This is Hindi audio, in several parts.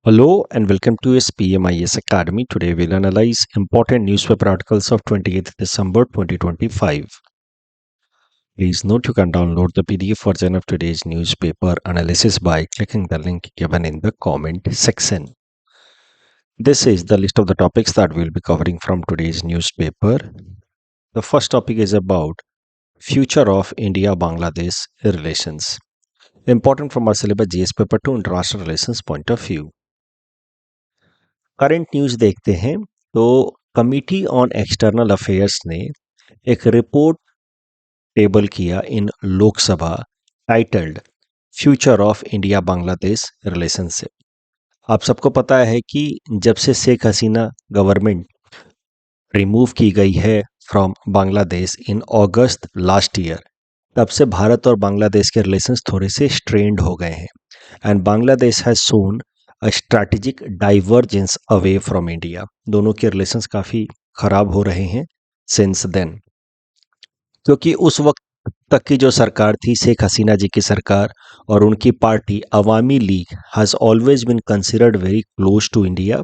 Hello and welcome to SPMIS Academy. Today we'll analyze important newspaper articles of 28th December 2025. Please note you can download the PDF version of today's newspaper analysis by clicking the link given in the comment section. This is the list of the topics that we'll be covering from today's newspaper. The first topic is about future of India-Bangladesh relations. Important from our syllabus GS paper 2 international relations point of view. Current news देखते हैं तो कमिटी ऑन एक्सटर्नल अफेयर्स ने एक रिपोर्ट टेबल किया in Lok Sabha titled future of India Bangladesh relationship. आप सबको पता है कि जब से शेख हसीना गवर्नमेंट रिमूव की गई है from Bangladesh in August last year, तब से भारत और बांग्लादेश के रिलेशंस थोड़े से स्ट्रेन्ड हो गए हैं and Bangladesh has shown a strategic divergence away from India. दोनों के रिलेशंस काफ़ी ख़राब हो रहे हैं सिंस देन, क्योंकि उस वक्त तक की जो सरकार थी शेख हसीना जी की सरकार और उनकी party Awami League has always been considered very close to India.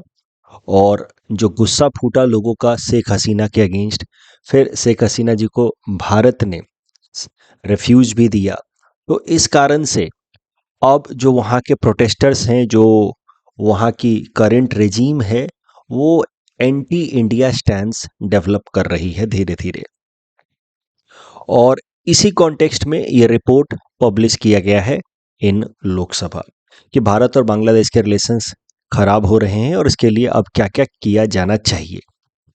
और जो गुस्सा फूटा लोगों का शेख हसीना के अगेंस्ट, फिर शेख हसीना जी को भारत ने रिफ्यूज भी दिया। तो इस कारण से अब जो वहाँ के प्रोटेस्टर्स हैं, जो वहाँ की करंट रेजीम है, वो एंटी इंडिया स्टैंस डेवलप कर रही है धीरे धीरे। और इसी कॉन्टेक्स्ट में ये रिपोर्ट पब्लिश किया गया है इन लोकसभा कि भारत और बांग्लादेश के रिलेशंस खराब हो रहे हैं और इसके लिए अब क्या क्या किया जाना चाहिए।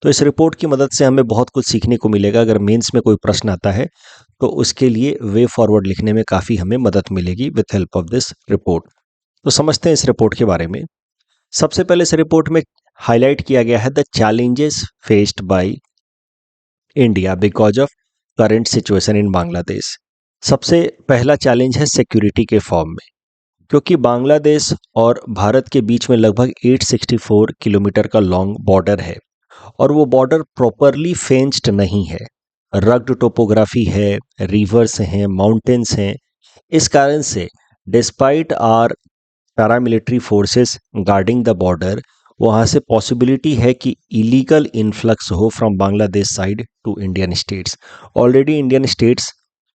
तो इस रिपोर्ट की मदद से हमें बहुत कुछ सीखने को मिलेगा। अगर मेंस में कोई प्रश्न आता है तो उसके लिए वे फॉरवर्ड लिखने में काफ़ी हमें मदद मिलेगी with help of this report. तो समझते हैं इस रिपोर्ट के बारे में। सबसे पहले इस रिपोर्ट में हाईलाइट किया गया है the challenges faced by India because of current situation in Bangladesh. सबसे पहला चैलेंज है सिक्योरिटी के फॉर्म में, क्योंकि बांग्लादेश और भारत के बीच में लगभग 864 किलोमीटर का लॉन्ग बॉर्डर है और वो बॉर्डर प्रॉपरली फेंस्ड नहीं है। रग्ड टोपोग्राफी है, रिवर्स हैं, माउंटेन्स हैं। इस कारण से despite are paramilitary forces guarding the border, वहाँ से पॉसिबिलिटी है कि इलीगल इन्फ्लक्स हो from Bangladesh side to Indian states. Already Indian states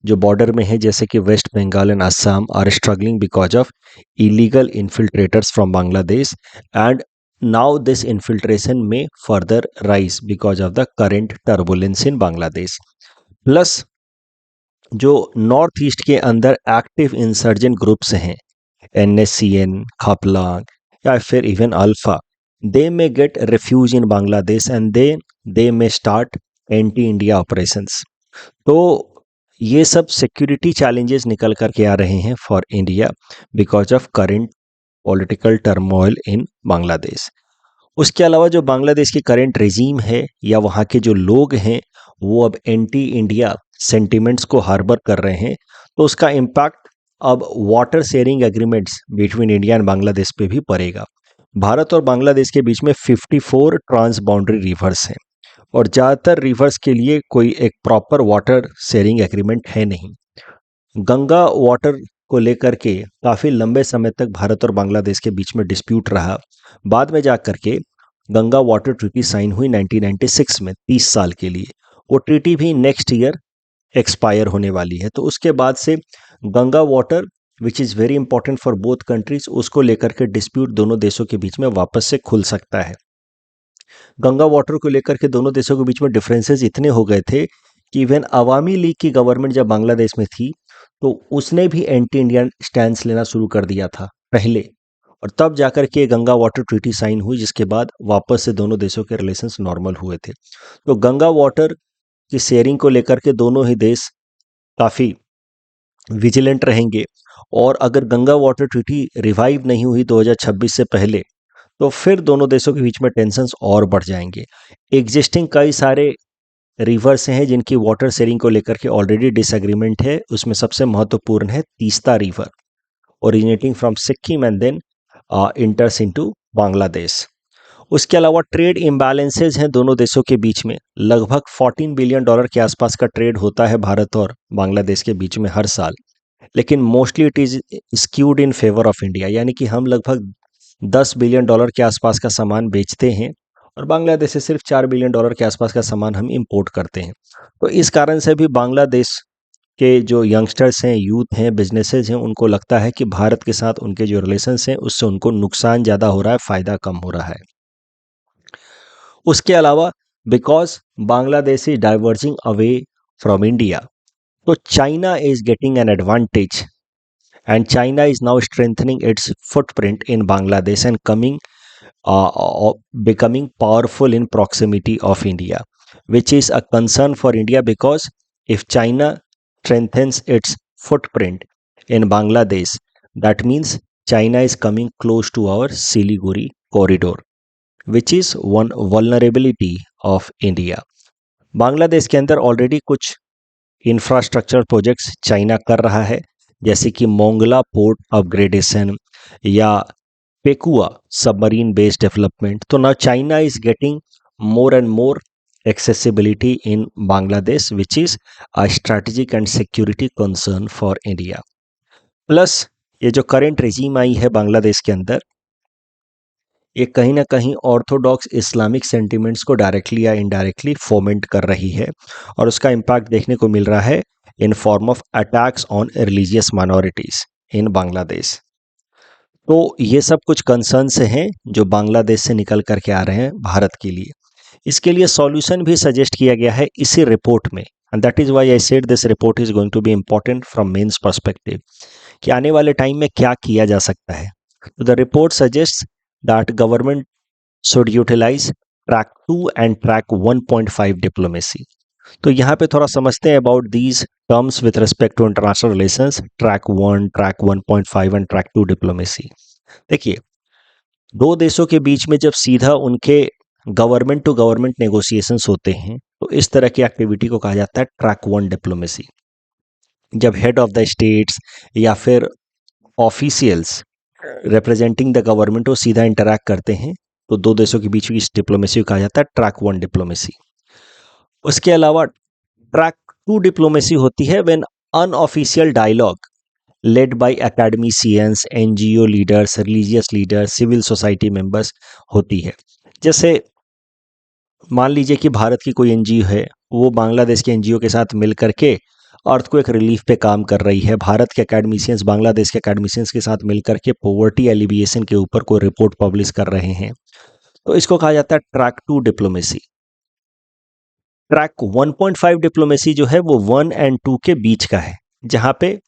जो बॉर्डर में है जैसे कि West Bengal and Assam are struggling because of illegal infiltrators from Bangladesh and now this infiltration may further rise because of the current turbulence in Bangladesh. Plus जो नॉर्थ ईस्ट के अंदर एक्टिव इंसर्जेंट ग्रुप्स हैं, NSCN, खापलांग या फिर even alpha, they may gate refuge in Bangladesh and they may start anti India operations. तो ये सब सिक्योरिटी चैलेंजेस निकल करके आ रहे हैं for India because of current political turmoil in Bangladesh. उसके अलावा जो बांग्लादेश की करंट रेजीम है या वहाँ के जो लोग हैं वो अब एंटी इंडिया सेंटिमेंट्स को हार्बर कर रहे हैं, तो उसका इम्पैक्ट अब water sharing agreements between India and Bangladesh पे भी पड़ेगा। भारत और बांग्लादेश के बीच में 54 ट्रांस बाउंड्री रिवर्स हैं और ज़्यादातर रिवर्स के लिए कोई एक प्रॉपर वाटर शेयरिंग एग्रीमेंट है नहीं। गंगा वाटर को लेकर के काफ़ी लंबे समय तक भारत और बांग्लादेश के बीच में डिस्प्यूट रहा। बाद में जाकर के गंगा वाटर ट्रीटी साइन हुई 1996 में 30 साल के लिए। वो ट्रीटी भी नेक्स्ट ईयर एक्सपायर होने वाली है। तो उसके बाद से Ganga water which is very important for both countries, उसको लेकर के डिस्प्यूट दोनों देशों के बीच में वापस से खुल सकता है। गंगा वाटर को लेकर के दोनों देशों के बीच में डिफरेंसेस इतने हो गए थे कि इवन अवामी लीग की गवर्नमेंट जब बांग्लादेश में थी तो उसने भी एंटी इंडियन स्टैंस लेना शुरू कर दिया था पहले, और तब जाकर के गंगा वाटर ट्रीटी साइन हुई जिसके बाद वापस से दोनों देशों के रिलेशंस नॉर्मल हुए थे। तो गंगा वाटर की शेयरिंग को लेकर के दोनों ही देश काफ़ी विजिलेंट रहेंगे और अगर गंगा वाटर ट्रीटी रिवाइव नहीं हुई 2026 से पहले तो फिर दोनों देशों के बीच में टेंशन्स और बढ़ जाएंगे। एग्जिस्टिंग कई सारे रिवर्स हैं जिनकी वाटर शेयरिंग को लेकर के ऑलरेडी डिसएग्रीमेंट है। उसमें सबसे महत्वपूर्ण है Teesta river originating from Sikkim and then enters into Bangladesh. उसके अलावा ट्रेड इम्बैलेंसेज हैं दोनों देशों के बीच में। लगभग $14 बिलियन के आसपास का ट्रेड होता है भारत और बांग्लादेश के बीच में हर साल, लेकिन mostly it is skewed in favour of India, यानी कि हम लगभग $10 बिलियन के आसपास का सामान बेचते हैं और बांग्लादेश से सिर्फ $4 बिलियन के आसपास का सामान हम इंपोर्ट करते हैं। तो इस कारण से भी बांग्लादेश के जो यंगस्टर्स हैं, यूथ हैं, बिजनेसेस हैं, उनको लगता है कि भारत के साथ उनके जो रिलेशंस हैं उससे उनको नुकसान ज़्यादा हो रहा है, फ़ायदा कम हो रहा है। उसके अलावा because Bangladesh is diverging away from India, तो China is getting an advantage and China is now strengthening its footprint in Bangladesh and becoming powerful in proximity of India, which is a concern for India because if China strengthens its footprint in Bangladesh, that means China is coming close to our Siliguri corridor, which is one vulnerability of India. Bangladesh के अंदर ऑलरेडी कुछ इंफ्रास्ट्रक्चर प्रोजेक्ट्स चाइना कर रहा है, जैसे कि मोंगला पोर्ट अपग्रेडेशन या पेकुआ सबमरीन बेस डेवलपमेंट। तो now China is getting more and more accessibility in Bangladesh, which is a strategic and security concern for India. Plus ये जो करेंट रेजीम आई है बांग्लादेश के अंदर, ये कहीं ना कहीं ऑर्थोडॉक्स इस्लामिक सेंटिमेंट्स को डायरेक्टली या इनडायरेक्टली फोमेंट कर रही है और उसका इम्पैक्ट देखने को मिल रहा है in form of attacks on religious minorities इन बांग्लादेश। तो ये सब कुछ कंसर्न्स हैं जो बांग्लादेश से निकल करके आ रहे हैं भारत के लिए। इसके लिए सॉल्यूशन भी सजेस्ट किया गया है इसी रिपोर्ट में, and that is why I said this report is going to be important from mains perspective, कि आने वाले टाइम में क्या किया जा सकता है। तो the report suggest that government should utilize track 2 and track 1.5 diplomacy। तो यहाँ पे थोड़ा समझते हैं about these terms with respect to international relations, track 1, track 1.5 and track 2 diplomacy. देखिए, दो देशों के बीच में जब सीधा उनके गवर्नमेंट टू गवर्नमेंट नेगोशिएशंस होते हैं तो इस तरह की एक्टिविटी को कहा जाता है ट्रैक 1 डिप्लोमेसी। जब हेड ऑफ द स्टेट्स या फिर ऑफिशियल्स रिप्रेजेंटिंग द गवर्नमेंट वो सीधा इंटरैक्ट करते हैं तो दो देशों के बीच की इस डिप्लोमेसी को कहा जाता है ट्रैक 1 डिप्लोमेसी। उसके अलावा ट्रैक 2 डिप्लोमेसी होती है when unofficial dialogue led by academicians, NGO leaders, religious leaders, civil society members होती है। जैसे मान लीजिए कि भारत की कोई एनजीओ है, वो बांग्लादेश के एनजीओ के साथ मिल करके अर्थक्वेक रिलीफ पे काम कर रही है। भारत के एकेडमिशियंस बांग्लादेश के एकेडमिशियंस के साथ मिलकर के पॉवर्टी एलिविएशन के ऊपर कोई रिपोर्ट पब्लिश कर रहे हैं, तो इसको कहा जाता है ट्रैक 2 डिप्लोमेसी। ट्रैक 1.5 डिप्लोमेसी जो है वो 1 एंड 2 के बीच का है, जहां पे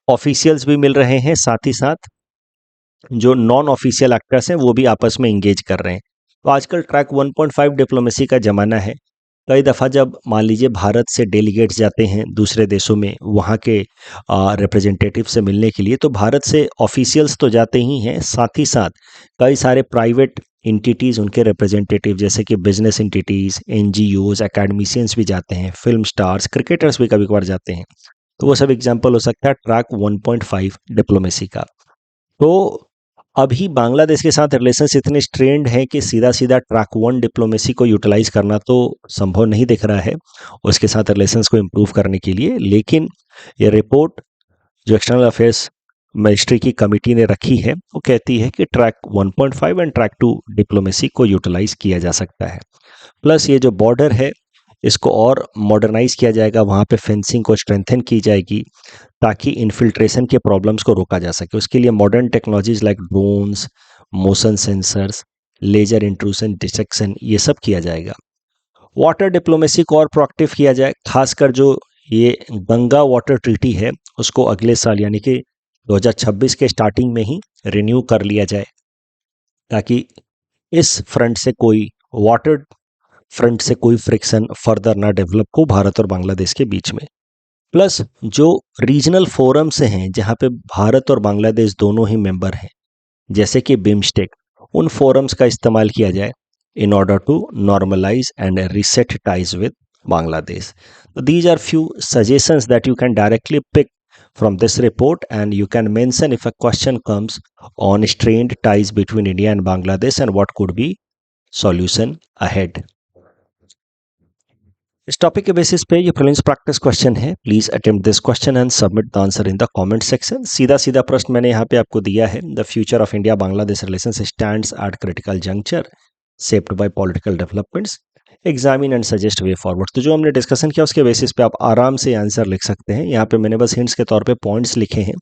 ऑफिशियल्स भी मिल रहे हैं, साथ ही साथ जो नॉन ऑफिशियल एक्टर्स हैं वो भी आपस में इंगेज कर रहे हैं। तो आजकल ट्रैक 1.5 डिप्लोमेसी का ज़माना है। कई दफ़ा जब मान लीजिए भारत से डेलीगेट्स जाते हैं दूसरे देशों में वहाँ के रिप्रेजेंटेटिव से मिलने के लिए, तो भारत से ऑफिशियल्स तो जाते ही हैं, साथ ही साथ कई सारे प्राइवेट एंटिटीज़ उनके रिप्रेजेंटेटिव जैसे कि बिजनेस एंटिटीज़, एनजीओज, एकेडमिशियंस भी जाते हैं, फिल्म स्टार्स, क्रिकेटर्स भी कभी कभार जाते हैं। तो वो सब एग्जाम्पल हो सकता है ट्रैक 1.5 डिप्लोमेसी का। तो अभी बांग्लादेश के साथ रिलेशंस इतने स्ट्रेंड हैं कि सीधा सीधा ट्रैक 1 डिप्लोमेसी को यूटिलाइज करना तो संभव नहीं दिख रहा है उसके साथ रिलेशंस को इम्प्रूव करने के लिए। लेकिन ये रिपोर्ट जो एक्सटर्नल अफेयर्स मिनिस्ट्री की कमेटी ने रखी है वो कहती है कि ट्रैक 1.5 एंड ट्रैक 2 डिप्लोमेसी को यूटिलाइज किया जा सकता है। प्लस ये जो बॉर्डर है इसको और मॉडर्नाइज किया जाएगा, वहाँ पे फेंसिंग को स्ट्रेंथन की जाएगी ताकि इन्फिल्ट्रेशन के प्रॉब्लम्स को रोका जा सके। उसके लिए modern technologies like drones, motion sensors, laser intrusion detection, ये सब किया जाएगा। वाटर डिप्लोमेसी को और प्रोएक्टिव किया जाए, खासकर जो ये गंगा वाटर ट्रीटी है उसको अगले साल यानी कि 2026 के स्टार्टिंग में ही रिन्यू कर लिया जाए, ताकि इस फ्रंट से कोई वाटर फ्रंट से कोई फ्रिक्शन फर्दर ना डेवलप हो भारत और बांग्लादेश के बीच में। प्लस जो रीजनल फोरम्स हैं जहाँ पे भारत और बांग्लादेश दोनों ही मेंबर हैं, जैसे कि बिम्स्टेक, उन फोरम्स का इस्तेमाल किया जाए in order to normalize and reset ties with Bangladesh. So these are few suggestions that you can directly pick from this report, and you can mention if a question comes on strained ties between India and Bangladesh and what could be solution ahead. इस टॉपिक के बेसिस पे ये प्रीलिम्स प्रैक्टिस क्वेश्चन है। Please attempt this question and submit the answer in the comment section. सीधा सीधा प्रश्न मैंने यहाँ पे आपको दिया है। The future of India Bangladesh relations stands eight critical juncture shaped by political developments, examine and suggest way forward. तो जो हमने डिस्कशन किया उसके बेसिस पे आप आराम से आंसर लिख सकते हैं। यहाँ पे मैंने बस हिंट्स के तौर पे पॉइंट्स लिखे हैं,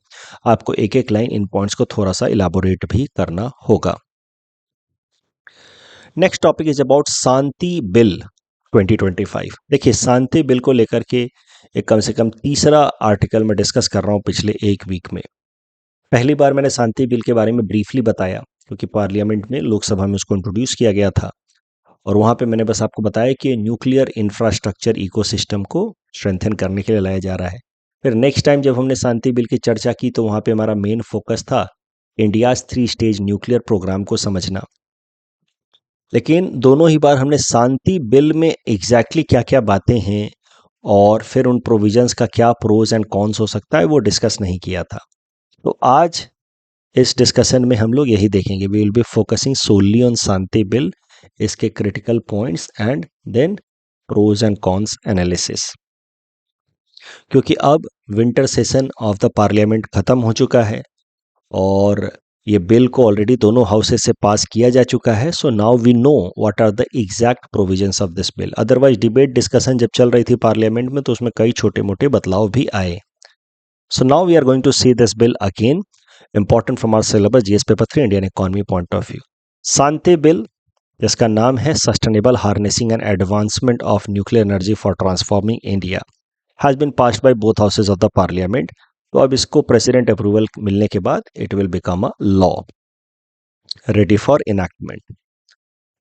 आपको एक एक लाइन इन पॉइंट्स को थोड़ा सा इलाबोरेट भी करना होगा। Next topic is about Shanti bill 2025। देखिए, शांति बिल को लेकर के एक कम से कम तीसरा आर्टिकल मैं डिस्कस कर रहा हूं पिछले एक वीक में। पहली बार मैंने शांति बिल के बारे में ब्रीफली बताया क्योंकि पार्लियामेंट में, लोकसभा में उसको इंट्रोड्यूस किया गया था, और वहां पे मैंने बस आपको बताया कि न्यूक्लियर इंफ्रास्ट्रक्चर इकोसिस्टम को स्ट्रेंथन करने के लिए लाया जा रहा है। फिर नेक्स्ट टाइम जब हमने शांति बिल की चर्चा की तो वहां पे हमारा मेन फोकस था इंडियाज 3 स्टेज न्यूक्लियर प्रोग्राम को समझना। लेकिन दोनों ही बार हमने शांति बिल में एग्जैक्टली क्या क्या बातें हैं और फिर उन प्रोविजंस का क्या प्रोज एंड कॉन्स हो सकता है वो डिस्कस नहीं किया था। तो आज इस डिस्कशन में हम लोग यही देखेंगे। We will be focusing solely on Shanti bill, इसके critical points and then pros and cons analysis. क्योंकि अब winter session of the parliament खत्म हो चुका है और ये बिल को ऑलरेडी दोनों हाउसेस से पास किया जा चुका है। So now we know what are the exact provisions of this bill. Otherwise debate discussion जब चल रही थी पार्लियामेंट में तो उसमें कई छोटे मोटे बदलाव भी आए। So now we are going to see this bill again, important from our syllabus GS paper 3 Indian economy point of view. Shanti bill, जिसका नाम है sustainable harnessing and advancement of nuclear energy for transforming India, has been passed by both houses of the parliament. तो अब इसको प्रेसिडेंट अप्रूवल मिलने के बाद it will become a law ready for enactment.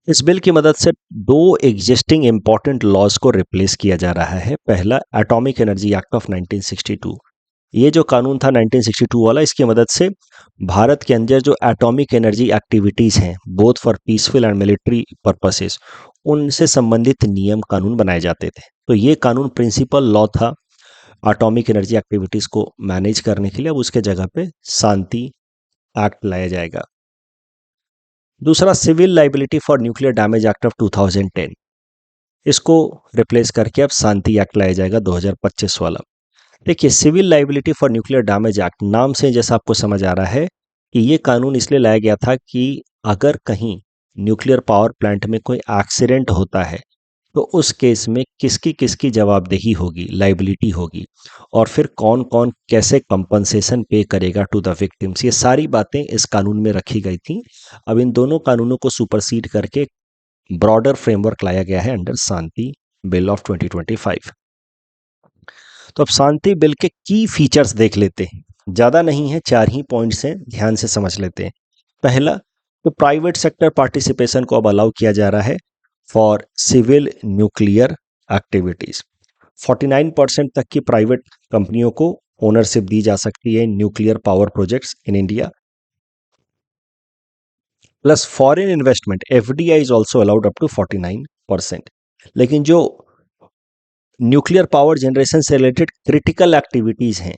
इस बिल की मदद से दो एग्जिस्टिंग इंपॉर्टेंट लॉज को रिप्लेस किया जा रहा है। पहला, एटॉमिक एनर्जी एक्ट ऑफ 1962। ये जो कानून था 1962 वाला, इसकी मदद से भारत के अंदर जो एटॉमिक एनर्जी एक्टिविटीज हैं both for peaceful and military purposes, उनसे संबंधित नियम कानून बनाए जाते थे। तो ये कानून प्रिंसिपल लॉ था एटॉमिक एनर्जी एक्टिविटीज को मैनेज करने के लिए। अब उसके जगह पे शांति एक्ट लाया जाएगा। दूसरा, civil liability for nuclear damage act of 2010, इसको रिप्लेस करके अब शांति एक्ट लाया जाएगा 2025 वाला। देखिए, civil liability for nuclear damage act नाम से जैसा आपको समझ आ रहा है कि ये कानून इसलिए लाया गया था कि अगर कहीं न्यूक्लियर पावर प्लांट में कोई एक्सीडेंट होता है तो उस केस में किसकी किसकी जवाबदेही होगी, लाइबिलिटी होगी, और फिर कौन कौन कैसे कंपनसेशन पे करेगा टू द विक्टिम्स, ये सारी बातें इस कानून में रखी गई थी। अब इन दोनों कानूनों को सुपरसीड करके ब्रॉडर फ्रेमवर्क लाया गया है अंडर शांति बिल ऑफ 2025। तो अब शांति बिल के की फीचर्स देख लेते हैं। ज़्यादा नहीं है, 4 ही पॉइंट्स हैं, ध्यान से समझ लेते हैं। पहला, तो प्राइवेट सेक्टर पार्टिसिपेशन को अब अलाउ किया जा रहा है फॉर सिविल न्यूक्लियर एक्टिविटीज़। 49% तक की प्राइवेट कंपनियों को ओनरशिप दी जा सकती है nuclear power projects in India. Plus foreign investment FDI is also allowed up to 49%। लेकिन जो न्यूक्लियर पावर जनरेशन से रिलेटेड क्रिटिकल एक्टिविटीज़ हैं,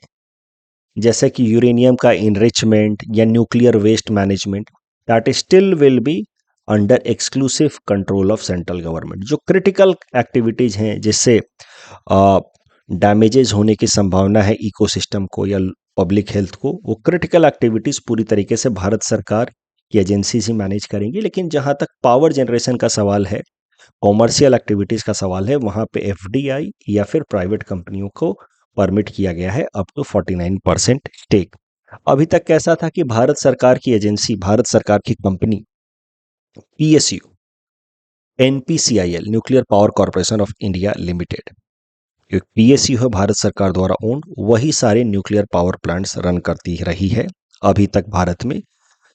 जैसे कि यूरेनियम का इनरिचमेंट या nuclear waste management, that still will be under exclusive control of central government. जो क्रिटिकल एक्टिविटीज़ हैं जिससे डैमेजेस होने की संभावना है इकोसिस्टम को या पब्लिक हेल्थ को, वो क्रिटिकल एक्टिविटीज़ पूरी तरीके से भारत सरकार की एजेंसीज ही मैनेज करेंगी। लेकिन जहाँ तक पावर जनरेशन का सवाल है, कॉमर्शियल एक्टिविटीज़ का सवाल है, वहाँ पे एफडीआई या फिर प्राइवेट कंपनियों को परमिट किया गया है अप टू 49% स्टेक। अभी तक कैसा था कि भारत सरकार की एजेंसी, भारत सरकार की company PSU, NPCIL, nuclear power corporation of India limited, जो पीएसयू है भारत सरकार द्वारा ओन्ड, वही सारे न्यूक्लियर पावर प्लांट्स रन करती रही है। अभी तक भारत में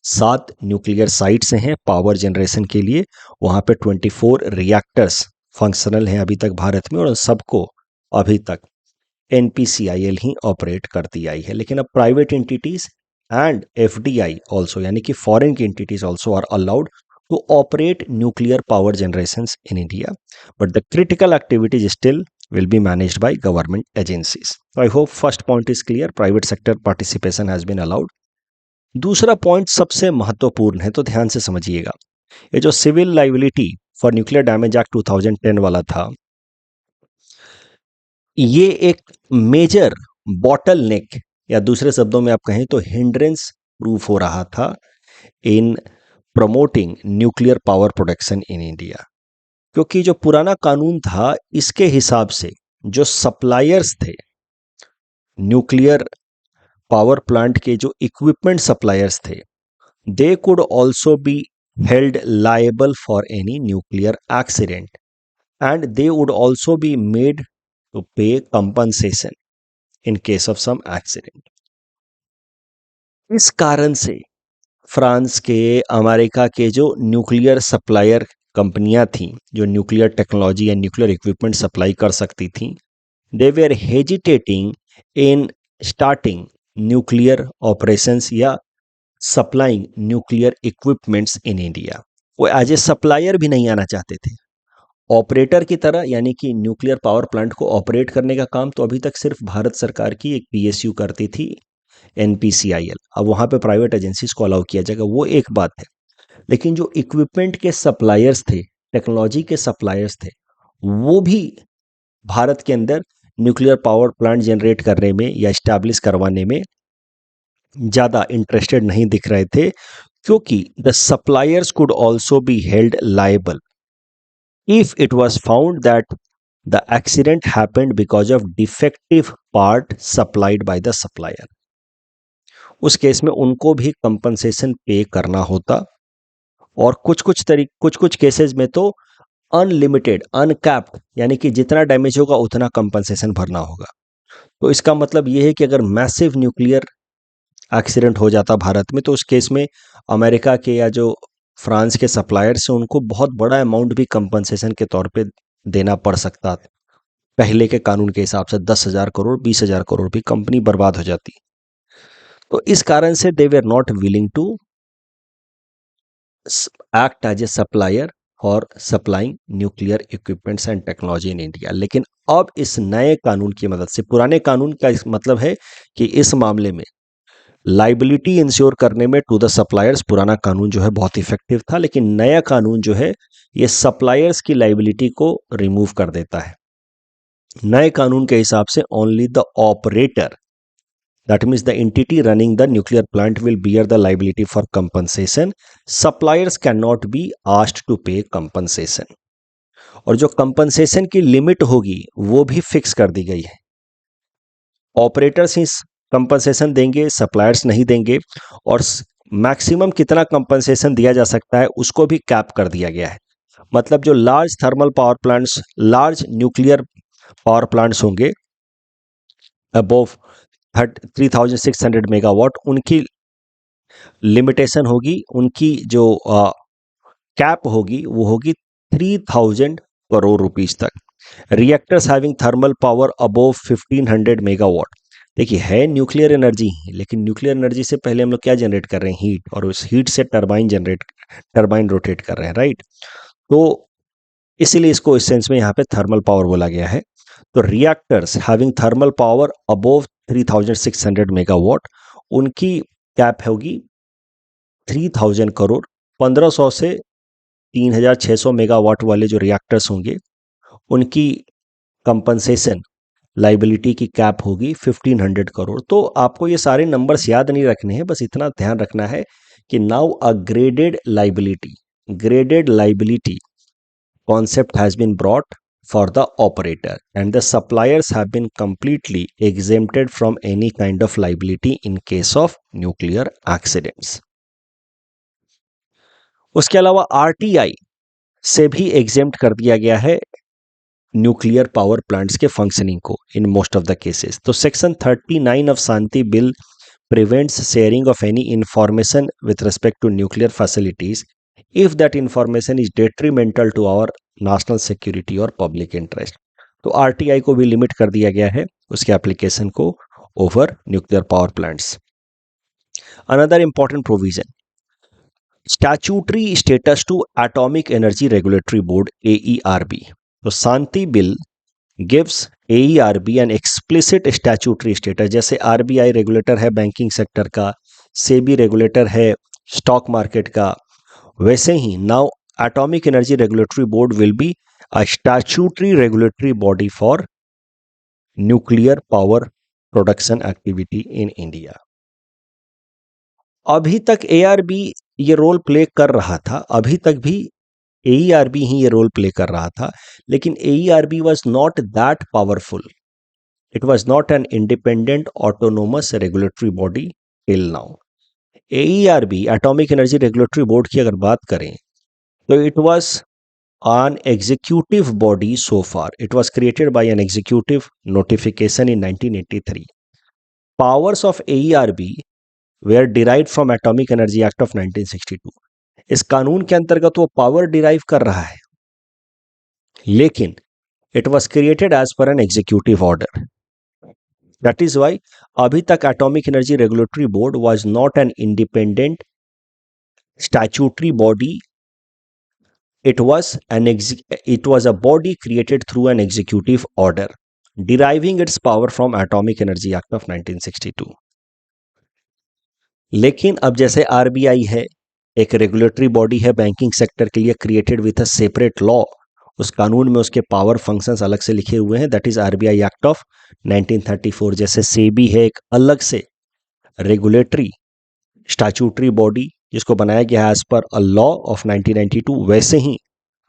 7 न्यूक्लियर साइट्स हैं पावर जनरेशन के लिए। वहाँ पे 24 रिएक्टर्स फंक्शनल हैं अभी तक भारत में, और उन सबको अभी तक एनपीसीआईएल ही ऑपरेट करती आई है। लेकिन अब private entities and FDI also, यानी कि फॉरेन की entities also are allowed to operate nuclear power generations in India, but the critical activities still will be managed by government agencies. So I hope first point is clear, private sector participation has been allowed. दूसरा पॉइंट सबसे महत्वपूर्ण है, तो ध्यान से समझिएगा। ये जो civil liability for nuclear damage act 2010 वाला था, ये एक मेजर बॉटल नेक या दूसरे शब्दों में आप कहें तो हिंड्रेंस प्रूफ हो रहा था इन promoting nuclear power production in India. क्योंकि जो पुराना कानून था इसके हिसाब से जो सप्लायर्स थे, न्यूक्लियर पावर प्लांट के जो इक्विपमेंट सप्लायर्स थे, they could also be held liable for any nuclear accident and they would also be made to pay compensation in case of some accident. इस कारण से फ्रांस के, अमेरिका के जो न्यूक्लियर सप्लायर कंपनियां थीं, जो न्यूक्लियर टेक्नोलॉजी या न्यूक्लियर इक्विपमेंट सप्लाई कर सकती थीं, they were hesitating in starting nuclear operations या supplying nuclear equipments in India. वो एज ए सप्लायर भी नहीं आना चाहते थे, ऑपरेटर की तरह, यानी कि न्यूक्लियर पावर प्लांट को ऑपरेट करने का काम तो अभी तक सिर्फ भारत सरकार की एक पीएसयू करती थी, एनपीसीआईएल। अब वहां पे प्राइवेट एजेंसीज को अलाउ किया जाएगा, वो एक बात है। लेकिन जो इक्विपमेंट के सप्लायर्स थे, टेक्नोलॉजी के सप्लायर्स थे, वो भी भारत के अंदर न्यूक्लियर पावर प्लांट जनरेट करने में या स्टैब्लिश करवाने में ज़्यादा इंटरेस्टेड नहीं दिख रहे थे, क्योंकि the suppliers could also be held liable if it was found that the accident happened because of defective part supplied by the supplier। उस केस में उनको भी कंपनसेशन पे करना होता, और कुछ कुछ केसेस में तो अनलिमिटेड, अनकैप्ड, यानी कि जितना डैमेज होगा उतना कंपनसेशन भरना होगा। तो इसका मतलब ये है कि अगर मैसिव न्यूक्लियर एक्सीडेंट हो जाता भारत में, तो उस केस में अमेरिका के या जो फ्रांस के सप्लायर्स हैं उनको बहुत बड़ा अमाउंट भी कंपनसेशन के तौर पे देना पड़ सकता। पहले के कानून के हिसाब से 10,000 करोड़, 20,000 करोड़ भी कंपनी बर्बाद हो जाती। तो इस कारण से they were not willing to act as a supplier for supplying nuclear equipments and technology in India. लेकिन अब इस नए कानून की मदद से, पुराने कानून का इस मतलब है कि इस मामले में लाइबिलिटी इंश्योर करने में टू द सप्लायर्स पुराना कानून जो है बहुत इफेक्टिव था, लेकिन नया कानून जो है ये सप्लायर्स की लाइबिलिटी को रिमूव कर देता है। नए कानून के हिसाब से only the operator, that means the entity running the nuclear plant, will bear the liability for compensation. Suppliers can not be asked to pay compensation. और जो कंपनसेशन की लिमिट होगी वो भी फिक्स कर दी गई है। ऑपरेटर्स ही कंपनसेशन देंगे, सप्लायर्स नहीं देंगे, और मैक्सिमम कितना कंपनसेशन दिया जा सकता है उसको भी कैप कर दिया गया है। मतलब जो large thermal power plants, large nuclear power plants होंगे अबोव 3600 मेगावाट, उनकी लिमिटेशन होगी, उनकी जो कैप होगी वो होगी 3000 करोड़ रुपीस तक। Reactors having thermal power above 1500 megawatt, देखिए है न्यूक्लियर एनर्जी ही, लेकिन न्यूक्लियर एनर्जी से पहले हम लोग क्या जनरेट कर रहे हैं, हीट, और उस हीट से टरबाइन रोटेट कर रहे हैं, राइट। तो इसीलिए इसको इस सेंस में यहाँ पे थर्मल पावर बोला गया है। तो reactors having thermal power above 3600 megawatt, उनकी कैप होगी 3000 करोड़। 1500 से 3600 मेगावाट वाले जो रिएक्टर्स होंगे उनकी कंपनसेशन लाइबिलिटी की कैप होगी 1500 करोड़। तो आपको ये सारे नंबर्स याद नहीं रखने हैं, बस इतना ध्यान रखना है कि now a graded liability concept has been brought for the operator and the suppliers have been completely exempted from any kind of liability in case of nuclear accidents। उसके अलावा आरटीआई से भी एग्जेम्प्ट कर दिया गया है न्यूक्लियर पावर प्लांट्स के फंक्शनिंग को in most of the cases. तो section 39 of Shanti bill prevents sharing of any information with respect to nuclear facilities if that information is detrimental to our national security और पब्लिक इंटरेस्ट। तो आरटीआई को भी लिमिट कर दिया गया है उसके एप्लीकेशन को over nuclear power plants. Another important provision, statutory status to atomic energy regulatory board AERB। तो Shanti bill gives AERB an explicit statutory status. जैसे RBI रेगुलेटर है बैंकिंग सेक्टर का, सेबी रेगुलेटर है स्टॉक मार्केट का, वैसे ही now atomic energy regulatory board will be a statutory regulatory body for nuclear power production activity in India. अभी तक एआरबी ये रोल प्ले कर रहा था, अभी तक भी एईआरबी ही ये रोल प्ले कर रहा था, लेकिन AERB was not that powerful, it was not an independent autonomous regulatory body till now. AERB atomic energy regulatory board की अगर बात करें तो it was an executive body so far. It was created by an executive notification in 1983. Powers of AERB were derived from Atomic Energy Act of 1962. इस कानून के अंतर्गत वो पावर डिराइव कर रहा है, लेकिन it was created as per an executive order. That is why अभी तक atomic energy regulatory board was not an independent statutory body, it was a body created through an executive order deriving its power from Atomic Energy Act of 1962. लेकिन अब जैसे आरबीआई है, एक रेगुलेटरी बॉडी है बैंकिंग सेक्टर के लिए, created with a separate law, उस कानून में उसके पावर फंक्शंस अलग से लिखे हुए हैं, that is RBI act of 1934। जैसे सेबी है एक अलग से रेगुलेटरी स्टैट्यूटरी बॉडी जिसको बनाया गया है as per a law of 1992, वैसे ही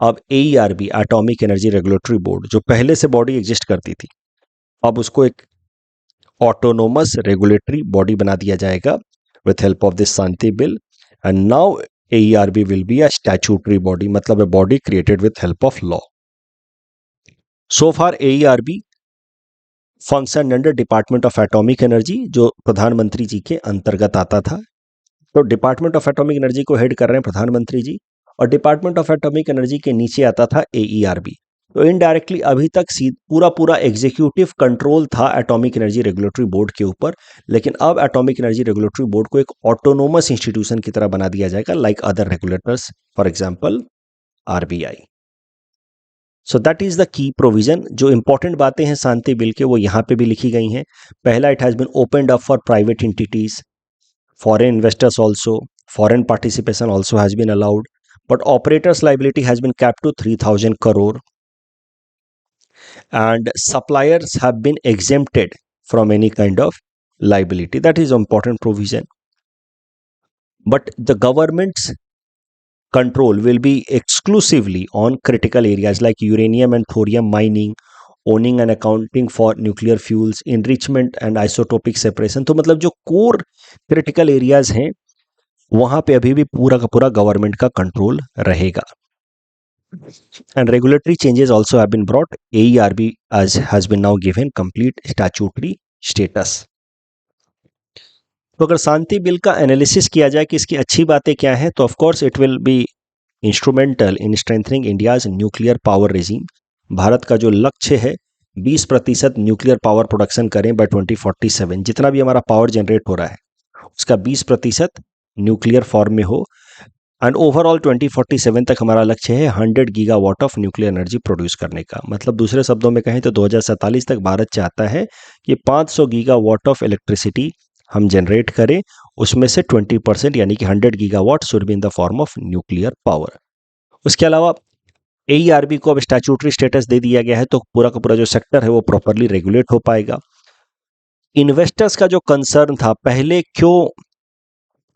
अब AERB atomic energy regulatory board जो पहले से बॉडी एग्जिस्ट करती थी, अब उसको एक ऑटोनोमस रेगुलेटरी बॉडी बना दिया जाएगा with help of this Shanti bill, and now AERB will be a statutory body, मतलब a body created with help of law. So far AERB function under department of atomic energy, जो प्रधानमंत्री जी के अंतर्गत आता था। तो डिपार्टमेंट ऑफ एटॉमिक एनर्जी को हेड कर रहे हैं प्रधानमंत्री जी, और डिपार्टमेंट ऑफ एटॉमिक एनर्जी के नीचे आता था एईआरबी। तो इनडायरेक्टली अभी तक पूरा एग्जीक्यूटिव कंट्रोल था एटॉमिक एनर्जी रेगुलेटरी बोर्ड के ऊपर, लेकिन अब एटॉमिक एनर्जी रेगुलेटरी बोर्ड को एक ऑटोनोमस इंस्टीट्यूशन की तरह बना दिया जाएगा, like other regulators, for example RBI. So that is the key provision. जो इंपॉर्टेंट बातें हैं शांति बिल के वो यहाँ पे भी लिखी गई हैं। पहला, it has been opened up for private entities, foreign investors also, foreign participation also has been allowed, but operators liability has been capped to 3000 crore, and suppliers have been exempted from any kind of liability. That is important provision, but the government's control will be exclusively on critical areas like uranium and thorium mining, owning and accounting for nuclear fuels, enrichment and isotopic separation। तो मतलब जो कोर क्रिटिकल एरियाज हैं वहां पे अभी भी पूरा का पूरा गवर्नमेंट का कंट्रोल रहेगा। And regulatory changes also have been brought, AERB has been now given complete statutory status. तो अगर शांति बिल का एनालिसिस किया जाए कि इसकी अच्छी बातें क्या हैं, तो of course it will be instrumental in strengthening India's nuclear power regime. Bharat का जो लक्ष्य है 20% न्यूक्लियर पावर प्रोडक्शन करें बाय 2047, जितना भी हमारा पावर जनरेट हो रहा है उसका 20% न्यूक्लियर फॉर्म में हो, एंड ओवरऑल 2047 तक हमारा लक्ष्य है 100 gigawatt of nuclear energy produce करने का। मतलब दूसरे शब्दों में कहें तो 2047 तक भारत चाहता है कि 500 गीगावाट ऑफ इलेक्ट्रिसिटी हम जनरेट करें, उसमें से 20% यानी कि 100 gigawatt should be in the form of nuclear power. उसके अलावा एईआरबी को अब स्टैट्यूटरी स्टेटस दे दिया गया है, तो पूरा का पूरा जो सेक्टर है वो प्रॉपरली रेगुलेट हो पाएगा। इन्वेस्टर्स का जो कंसर्न था, पहले क्यों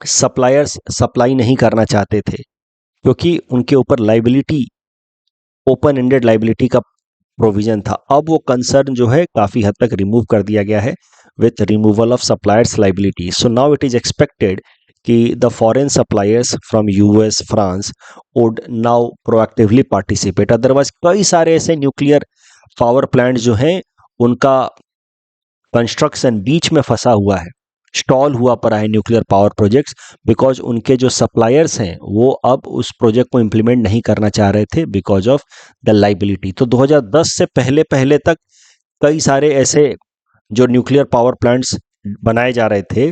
सप्लायर्स सप्लाई नहीं करना चाहते थे, क्योंकि उनके ऊपर लाइबिलिटी, ओपन एंडेड लाइबिलिटी का प्रोविजन था। अब वो कंसर्न जो है काफ़ी हद तक रिमूव कर दिया गया है with removal of suppliers liability. So now it is expected कि the foreign suppliers from US, France would now proactively participate. Otherwise कई सारे ऐसे न्यूक्लियर पावर प्लांट जो हैं उनका कंस्ट्रक्शन बीच में फंसा हुआ है, स्टॉल हुआ पड़ा है न्यूक्लियर पावर प्रोजेक्ट्स, बिकॉज उनके जो सप्लायर्स हैं वो अब उस प्रोजेक्ट को इम्प्लीमेंट नहीं करना चाह रहे थे बिकॉज ऑफ द लाइबिलिटी। तो 2010 से पहले पहले तक कई सारे ऐसे जो न्यूक्लियर पावर प्लांट्स बनाए जा रहे थे,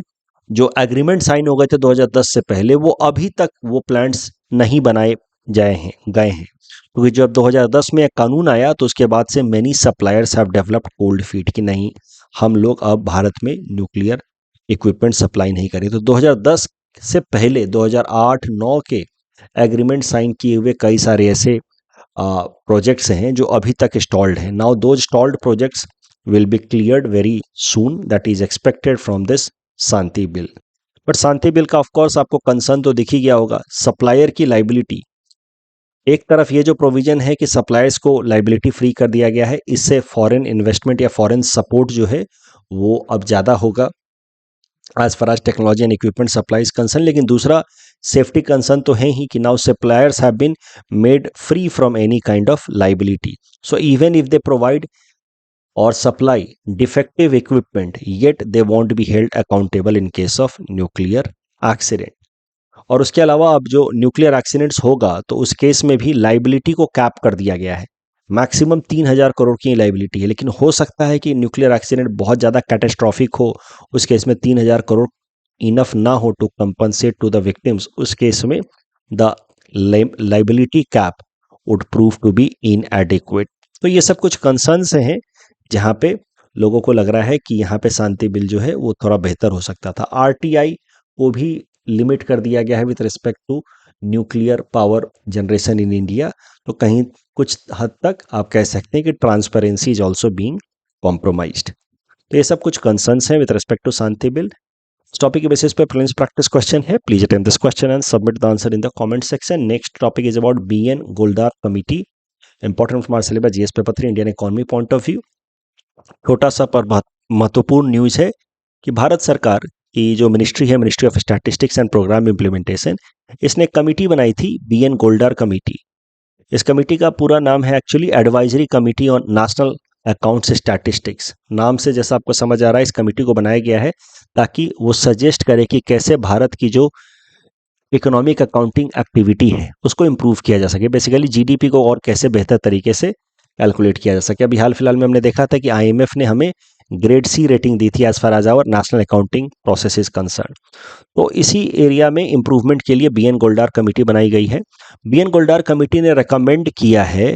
जो एग्रीमेंट साइन हो गए थे 2010 से पहले, वो अभी तक वो प्लांट्स नहीं बनाए गए हैं क्योंकि जब 2010 में एक कानून आया तो उसके बाद से many suppliers have developed cold feet कि नहीं, हम लोग अब भारत में न्यूक्लियर इक्विपमेंट सप्लाई नहीं करें। तो 2010 से पहले 2008-9 के एग्रीमेंट साइन किए हुए कई सारे ऐसे प्रोजेक्ट्स हैं जो अभी तक स्टॉल्ड हैं। Now those stalled projects will be cleared very soon, that is expected from this Shanti bill. But Shanti bill का ऑफ कोर्स आपको कंसर्न तो दिख ही गया होगा, सप्लायर की लाइबिलिटी। एक तरफ ये जो प्रोविजन है कि सप्लायर्स को लाइबिलिटी फ्री कर दिया गया है, इससे फॉरेन इन्वेस्टमेंट या फॉरेन सपोर्ट जो है वो अब ज़्यादा होगा as far as technology and equipment supply is concern. लेकिन दूसरा सेफ्टी कंसर्न तो है ही कि now suppliers have been made free from any kind of liability. So even if they provide or supply defective equipment, yet they won't be held accountable in case of nuclear accident। और उसके अलावा अब जो न्यूक्लियर एक्सीडेंट्स होगा तो उस केस में भी लाइबिलिटी को कैप कर दिया गया है। मैक्सिमम 3,000 करोड़ की लाइबिलिटी है, लेकिन हो सकता है कि न्यूक्लियर एक्सीडेंट बहुत ज़्यादा कैटास्ट्रॉफिक हो, उस केस में 3,000 करोड़ इनफ ना हो to compensate to the victims. उस केस में the liability cap would prove to be inadequate. तो ये सब कुछ कंसर्न्स हैं जहाँ पे लोगों को लग रहा है कि यहाँ पे शांति बिल जो है वो थोड़ा बेहतर हो सकता था। आरटीआई को भी लिमिट कर दिया गया है with respect to nuclear power generation in India. तो कहीं कुछ हद तक आप कह सकते हैं कि transparency is also being compromised. तो ये सब कुछ कंसर्न्स हैं with respect to Shanti bill. इस टॉपिक के बेसिस पे प्रीलिम्स प्रैक्टिस क्वेश्चन है, please attempt this question and submit the answer in the comment section. Next topic is about BN Goldar committee, important from our syllabus GS paper 3 Indian economy point of view. छोटा सा पर बहुत महत्वपूर्ण न्यूज है कि भारत सरकार की जो मिनिस्ट्री है, ministry of statistics and programme implementation, इसने कमिटी बनाई थी BN गोलदार कमिटी। इस कमिटी का पूरा नाम है actually advisory committee on national accounts statistics. नाम से जैसा आपको समझ आ रहा है, इस कमिटी को बनाया गया है ताकि वो सजेस्ट करे कि कैसे भारत की जो इकोनॉमिक अकाउंटिंग एक्टिविटी है उसको इम्प्रूव किया जा सके, बेसिकली जीडीपी को और कैसे बेहतर तरीके से कैलकुलेट किया जा सके। अभी हाल फिलहाल में हमने देखा था कि IMF ने हमें ग्रेड C रेटिंग दी थी as far as our national accounting process is concern. तो इसी एरिया में इंप्रूवमेंट के लिए BN गोलदार कमेटी बनाई गई है। BN गोलदार कमेटी ने रिकमेंड किया है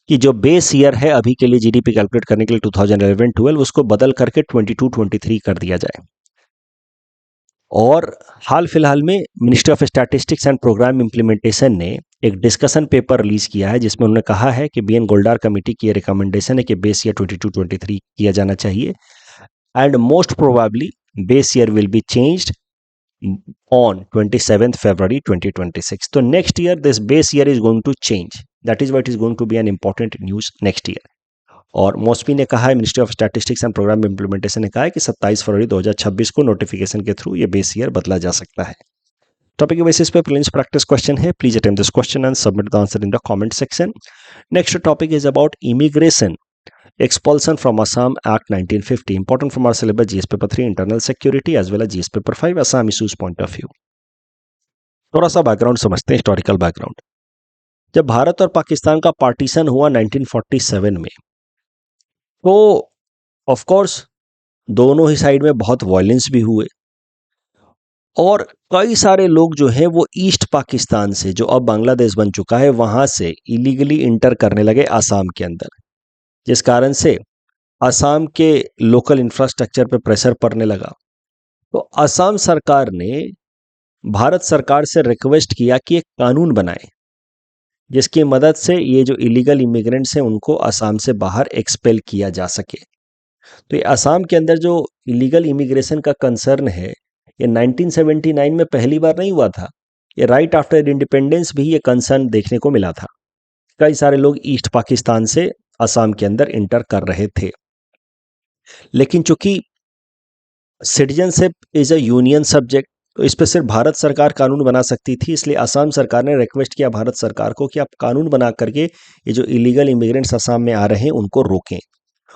कि जो बेस ईयर है अभी के लिए जीडीपी कैलकुलेट करने के लिए 2011-12 उसको बदल करके 22-23 कर दिया जाए। और हाल फिलहाल में ministry of statistics and programme implementation ने एक डिस्कशन पेपर रिलीज किया है जिसमें उन्होंने कहा है कि BN गोलदार कमेटी की रिकमेंडेशन है कि बेस ईयर 22-23 किया जाना चाहिए and most probably base year will be changed on 27 February 2026। तो next year this base year is going to change, that is what is going to be an important news next year. और मॉस्पी ने कहा है, ministry of statistics and programme implementation ने कहा है कि 27 फरवरी 2026 को नोटिफिकेशन के थ्रू ये बेस ईयर बदला जा सकता है। टॉपिक के बेसिस पे प्रीलिम्स प्रैक्टिस क्वेश्चन है, please attempt this question and submit the answer in the comment section. Next topic is about immigration expulsion from Assam act 1950, important from our syllabus GS paper 3 internal security as well as GS paper 5 Assam issues point of view. थोड़ा सा बैकग्राउंड समझते हैं, हिस्टोरिकल बैकग्राउंड। जब भारत और पाकिस्तान का पार्टीशन हुआ 1947 में, तो ऑफ कोर्स दोनों ही साइड में बहुत वायलेंस भी हुए और कई सारे लोग जो हैं वो ईस्ट पाकिस्तान से, जो अब बांग्लादेश बन चुका है, वहां से इलीगली इंटर करने लगे आसाम के अंदर, जिस कारण से आसाम के लोकल इंफ्रास्ट्रक्चर पे प्रेशर पड़ने लगा। तो आसाम सरकार ने भारत सरकार से रिक्वेस्ट किया कि एक कानून बनाए जिसकी मदद से ये जो इलीगल इमिग्रेंट्स हैं उनको आसाम से बाहर एक्सपेल किया जा सके। तो ये आसाम के अंदर जो इलीगल इमिग्रेशन का कंसर्न है, ये 1979 में पहली बार नहीं हुआ था, ये राइट आफ्टर इंडिपेंडेंस भी ये कंसर्न देखने को मिला था। कई सारे लोग ईस्ट पाकिस्तान से आसाम के अंदर इंटर कर रहे थे, लेकिन चूंकि citizenship is a union subject, तो इस पर सिर्फ भारत सरकार कानून बना सकती थी। इसलिए आसाम सरकार ने रिक्वेस्ट किया भारत सरकार को कि आप कानून बना करके ये जो इलीगल इमिग्रेंट्स आसाम में आ रहे हैं उनको रोकें।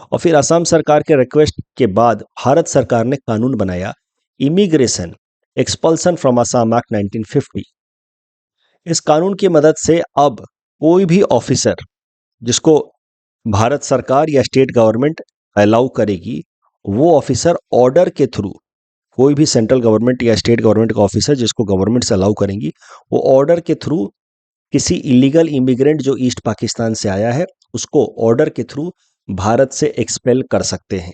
और फिर आसाम सरकार के रिक्वेस्ट के बाद भारत सरकार ने कानून बनाया immigration expulsion from Assam act 1950। इस कानून की मदद से अब कोई भी ऑफिसर जिसको भारत सरकार या स्टेट गवर्नमेंट अलाउ करेगी, वो ऑफिसर ऑर्डर के थ्रू, कोई भी सेंट्रल गवर्नमेंट या स्टेट गवर्नमेंट का ऑफिसर जिसको गवर्नमेंट से अलाउ करेंगी, वो ऑर्डर के थ्रू किसी इलीगल इमिग्रेंट जो ईस्ट पाकिस्तान से आया है उसको ऑर्डर के थ्रू भारत से एक्सपेल कर सकते हैं।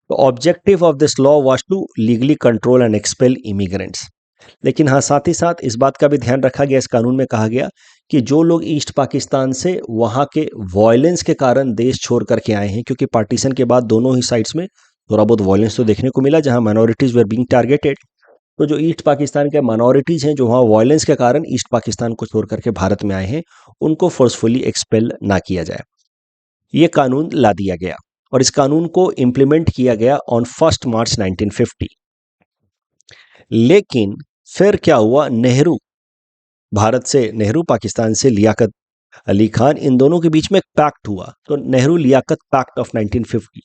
तो objective of this law was to legally control and expel immigrants. लेकिन हाँ, साथ ही साथ इस बात का भी ध्यान रखा गया, इस कानून में कहा गया कि जो लोग ईस्ट पाकिस्तान से वहाँ के वॉयलेंस के कारण देश छोड़ करके आए हैं, क्योंकि पार्टीशन के बाद दोनों ही साइड्स में थोड़ा बहुत वॉयलेंस तो देखने को मिला जहाँ माइनॉरिटीज वर बीइंग टारगेटेड। तो जो ईस्ट पाकिस्तान के माइनॉरिटीज हैं जो वहाँ वॉयलेंस के कारण ईस्ट पाकिस्तान को छोड़ करके भारत में आए हैं, उनको फोर्सफुली एक्सपेल ना किया जाए, ये कानून ला दिया गया। और इस कानून को इम्प्लीमेंट किया गया ऑन 1 मार्च 1950। लेकिन फिर क्या हुआ, नेहरू भारत से, नेहरू पाकिस्तान से लियाकत अली खान, इन दोनों के बीच में एक पैक्ट हुआ, तो नेहरू लियाकत पैक्ट ऑफ 1950।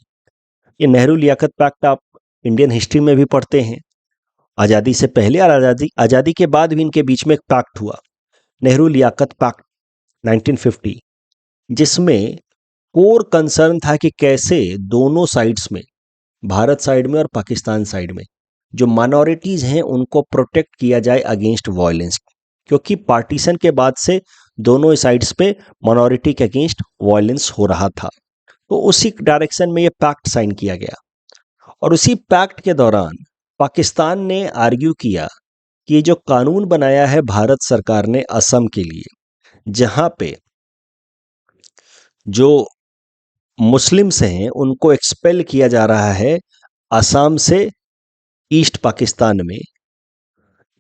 ये नेहरू लियाकत पैक्ट आप इंडियन हिस्ट्री में भी पढ़ते हैं, आज़ादी से पहले और आज़ादी के बाद भी इनके बीच में एक पैक्ट हुआ, नेहरू लियाकत पैक्ट 1950, जिसमें कोर कंसर्न था कि कैसे दोनों साइड्स में, भारत साइड में और पाकिस्तान साइड में, जो माइनॉरिटीज हैं उनको प्रोटेक्ट किया जाए अगेंस्ट वायलेंस, क्योंकि पार्टीशन के बाद से दोनों साइड्स पे माइनॉरिटी के अगेंस्ट वायलेंस हो रहा था। तो उसी डायरेक्शन में ये पैक्ट साइन किया गया। और उसी पैक्ट के दौरान पाकिस्तान ने आर्ग्यू किया कि ये जो कानून बनाया है भारत सरकार ने असम के लिए, जहां पे जो मुस्लिम्स हैं उनको एक्सपेल किया जा रहा है असम से ईस्ट पाकिस्तान में,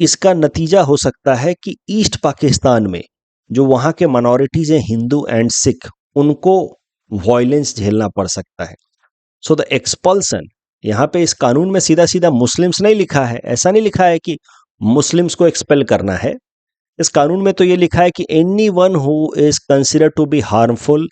इसका नतीजा हो सकता है कि ईस्ट पाकिस्तान में जो वहाँ के माइनॉरिटीज हैं, हिंदू एंड सिख, उनको वायलेंस झेलना पड़ सकता है। सो द एक्सपल्सन, यहाँ पे इस कानून में सीधा सीधा मुस्लिम्स नहीं लिखा है, ऐसा नहीं लिखा है कि मुस्लिम्स को एक्सपेल करना है। इस कानून में तो ये लिखा है कि anyone who is considered to be harmful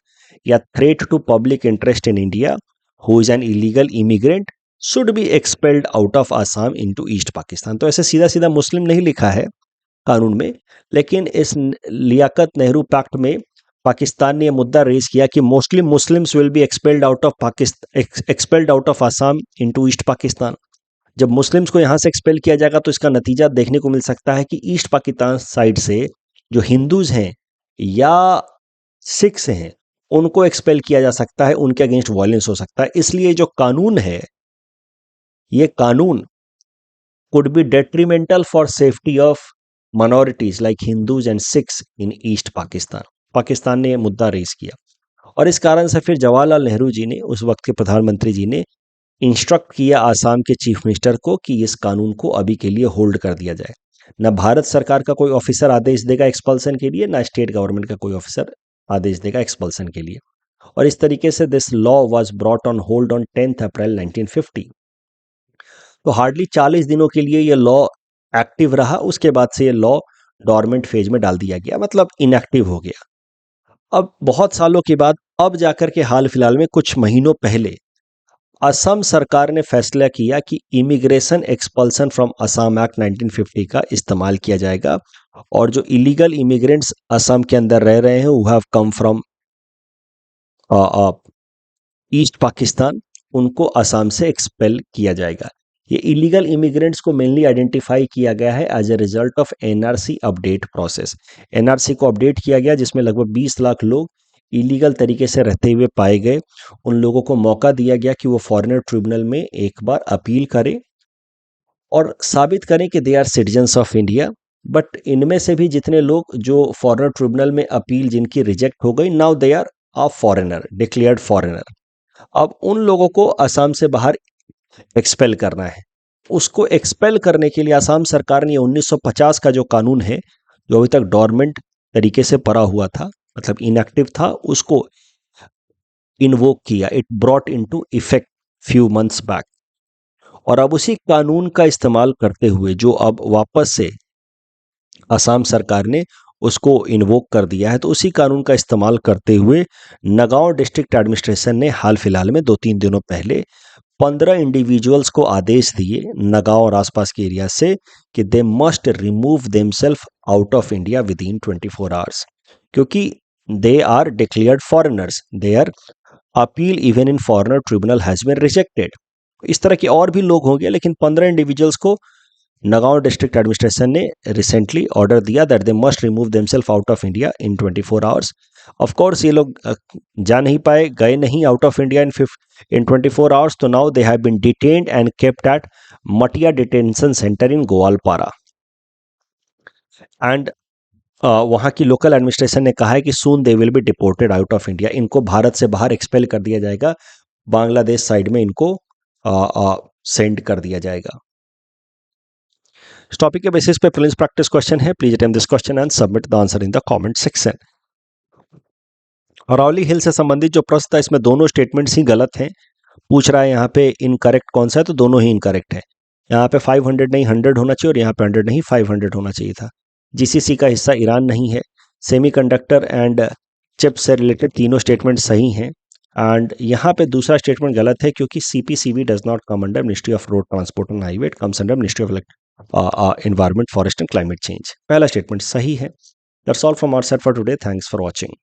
या threat to public interest in India who is an illegal immigrant should be expelled out of Assam into East Pakistan. तो ऐसे सीधा सीधा मुस्लिम नहीं लिखा है कानून में, लेकिन इस लियाकत नेहरू पैक्ट में पाकिस्तान ने यह मुद्दा रेज किया कि mostly Muslims will be expelled out of Assam into East Pakistan. जब मुस्लिम्स को यहाँ से एक्सपेल किया जाएगा तो इसका नतीजा देखने को मिल सकता है कि ईस्ट पाकिस्तान साइड से जो हिंदूज हैं या सिख्स हैं उनको एक्सपेल किया जा सकता है, उनके अगेंस्ट वायलेंस हो सकता है। इसलिए जो कानून है, ये कानून could be detrimental for safety of minorities like Hindus and Sikhs in East Pakistan। Pakistan ने यह मुद्दा रेज किया और इस कारण से फिर जवाहरलाल नेहरू जी ने, उस वक्त के प्रधानमंत्री जी ने इंस्ट्रक्ट किया आसाम के चीफ मिनिस्टर को कि इस कानून को अभी के लिए होल्ड कर दिया जाए। न भारत सरकार का कोई ऑफिसर आदेश देगा एक्सपल्सन के लिए, ना स्टेट गवर्नमेंट का कोई ऑफिसर आदेश देगा एक्सपल्सन के लिए। और इस तरीके से this law was brought on hold on 10 अप्रैल 1950। तो हार्डली 40 दिनों के लिए ये लॉ एक्टिव रहा, उसके बाद से ये लॉ डॉर्मेंट फेज में डाल दिया गया, मतलब इनएक्टिव हो गया। अब बहुत सालों के बाद अब जाकर के हाल फिलहाल में कुछ महीनों पहले असम सरकार ने फैसला किया कि immigration expulsion from Assam act 1950 का इस्तेमाल किया जाएगा और जो इलीगल इमिग्रेंट्स असम के अंदर रह रहे हैं, who have come from East Pakistan, उनको असम से एक्सपेल किया जाएगा। ये इलीगल इमिग्रेंट्स को मेनली आइडेंटिफाई किया गया है as a result of NRC update process. NRC को अपडेट किया गया जिसमें लगभग 20 लाख लोग इलीगल तरीके से रहते हुए पाए गए। उन लोगों को मौका दिया गया कि वो फॉरेनर ट्रिब्यूनल में एक बार अपील करें और साबित करें कि they are citizens of India. But इनमें से भी जितने लोग जो फॉरेनर ट्रिब्यूनल में अपील जिनकी रिजेक्ट हो गई, now they are a foreigner, declared foreigner. अब उन लोगों को असम से बाहर एक्सपेल करना है। उसको एक्सपेल करने के लिए असम सरकार ने 1950 का जो कानून है, जो अभी तक डॉर्मेंट तरीके से पड़ा हुआ था, मतलब इनएक्टिव था, उसको इन्वोक किया। It brought into effect few months back. और अब उसी कानून का इस्तेमाल करते हुए जो अब वापस से असम सरकार ने उसको इन्वोक कर दिया है, तो उसी कानून का इस्तेमाल करते हुए नगांव डिस्ट्रिक्ट एडमिनिस्ट्रेशन ने हाल फिलहाल में 2-3 दिनों पहले 15 इंडिविजुअल्स को आदेश दिए नगांव और आसपास के एरिया से कि they must remove themselves out of India within 24 hours, क्योंकि they are declared foreigners, their appeal even in foreigner tribunal has been rejected. इस तरह के और भी लोग होंगे, लेकिन 15 इंडिविजुअल्स को नगांव डिस्ट्रिक्ट एडमिनिस्ट्रेशन ने रिसेंटली ऑर्डर दिया that they must remove themselves out of India in 24 hours. Of course ये लोग जा नहीं पाए, गए नहीं out of India in 24 hours, तो now they have been detained and kept at Matia detention centre in Goalpara. And वहाँ की लोकल एडमिनिस्ट्रेशन ने कहा है कि soon they will be deported out of India, इनको भारत से बाहर एक्सपेल कर दिया जाएगा, बांग्लादेश साइड में इनको सेंड कर दिया जाएगा। इस टॉपिक के बेसिस पे प्रीलिम्स प्रैक्टिस क्वेश्चन है, please attempt this question and submit the answer in the comment section. Aravalli hill से संबंधित जो प्रश्न था इसमें दोनों स्टेटमेंट्स ही गलत हैं। पूछ रहा है यहाँ पे इनकरेक्ट कौन सा है, तो दोनों ही इनकरेक्ट है। यहाँ पे 500 नहीं 100 होना चाहिए और यहाँ पे 100 नहीं 500 होना चाहिए था। जीसीसी का हिस्सा ईरान नहीं है। सेमीकंडक्टर एंड चिप से रिलेटेड तीनों स्टेटमेंट सही हैं। एंड यहाँ पे दूसरा स्टेटमेंट गलत है क्योंकि CPCB does not come under ministry of road transport and highway, it comes under ministry of environment forest and climate change. पहला स्टेटमेंट सही है। That's all from our side for today, thanks for watching.